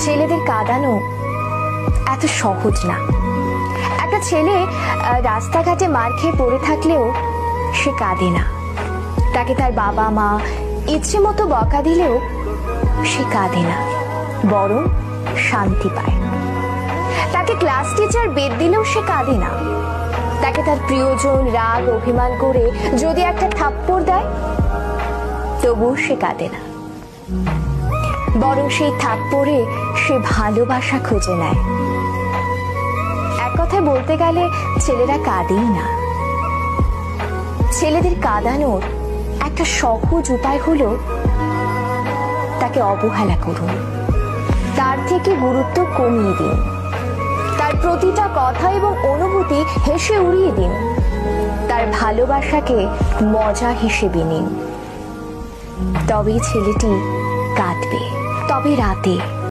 ছেলেদের কাঁদানো এত সহজ না। একটা ছেলে রাস্তাঘাটে মার খেয়ে পড়ে থাকলেও সে কাঁদে না। তাকে তার বাবা মা ইচ্ছে মতো বকা দিলেও সে কাঁদে না, বরং শান্তি পায়। তাকে ক্লাস টিচার বেদ দিলেও সে কাঁদে না। তাকে তার প্রিয়জন রাগ অভিমান করে যদি একটা থাপ্পড় দেয়, তবুও সে কাঁদে না, বরং সেই থাপ্পড়ে সে ভালোবাসা খুঁজে নেয়। এক কথায় বলতে গেলে ছেলেরা কাঁদেই না। ছেলেদের কাঁদানোর একটা সহজ উপায় হলো তাকে অবহেলা করুন, তার থেকে গুরুত্ব কমিয়ে দিন, তার প্রতিটা কথা এবং অনুভূতি হেসে উড়িয়ে দিন, তার ভালোবাসাকে মজা হিসেবে নিন। তবেই ছেলেটি কাঁদবে, তবে রাতে।